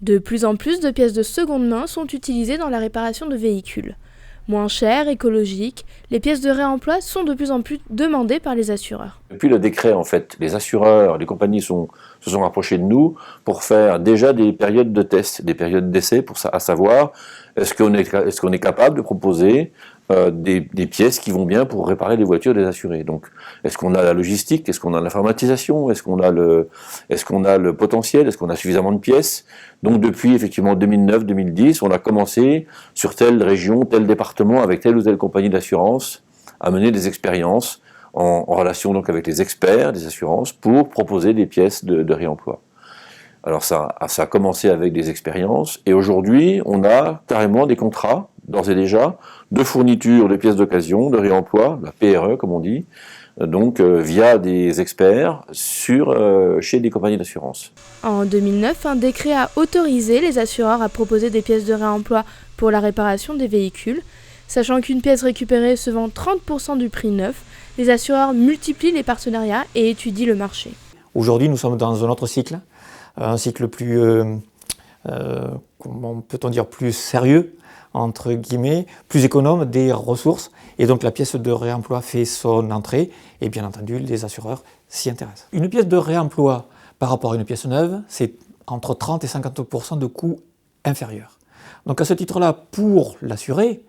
De plus en plus de pièces de seconde main sont utilisées dans la réparation de véhicules. Moins chères, écologiques, les pièces de réemploi sont de plus en plus demandées par les assureurs. Depuis le décret, en fait, les assureurs, les compagnies se sont rapprochés de nous pour faire déjà des périodes de tests, des périodes d'essai, à savoir est-ce qu'on est capable de proposer des pièces qui vont bien pour réparer les voitures des assurés. Donc, est-ce qu'on a la logistique, est-ce qu'on a l'informatisation, est-ce qu'on a le potentiel, est-ce qu'on a suffisamment de pièces. Donc, depuis effectivement 2009-2010, on a commencé sur telle région, tel département, avec telle ou telle compagnie d'assurance, à mener des expériences en relation donc avec les experts des assurances pour proposer des pièces de réemploi. Alors ça a commencé avec des expériences et aujourd'hui on a carrément des contrats, d'ores et déjà, de fourniture de pièces d'occasion, de réemploi, la PRE comme on dit, donc via des experts chez des compagnies d'assurance. En 2009, un décret a autorisé les assureurs à proposer des pièces de réemploi pour la réparation des véhicules. Sachant qu'une pièce récupérée se vend 30% du prix neuf, les assureurs multiplient les partenariats et étudient le marché. Aujourd'hui, nous sommes dans un autre cycle, un cycle plus, comment peut-on dire, plus sérieux, entre guillemets, plus économe des ressources. Et donc la pièce de réemploi fait son entrée et bien entendu, les assureurs s'y intéressent. Une pièce de réemploi par rapport à une pièce neuve, c'est entre 30 et 50% de coûts inférieurs. Donc à ce titre-là, pour l'assuré,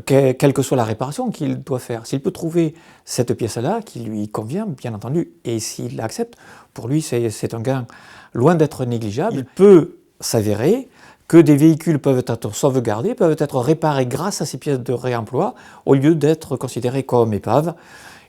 quelle que soit la réparation qu'il doit faire, s'il peut trouver cette pièce-là qui lui convient, bien entendu, et s'il l'accepte, pour lui c'est un gain loin d'être négligeable. Il peut s'avérer que des véhicules peuvent être sauvegardés, peuvent être réparés grâce à ces pièces de réemploi, au lieu d'être considérés comme épaves.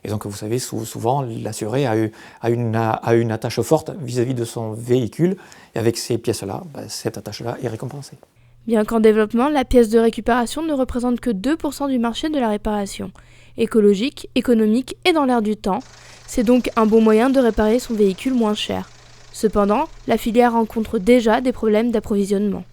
Et donc vous savez, souvent l'assuré a une attache forte vis-à-vis de son véhicule, et avec ces pièces-là, cette attache-là est récompensée. Bien qu'en développement, la pièce de récupération ne représente que 2% du marché de la réparation. Écologique, économique et dans l'air du temps, c'est donc un bon moyen de réparer son véhicule moins cher. Cependant, la filière rencontre déjà des problèmes d'approvisionnement.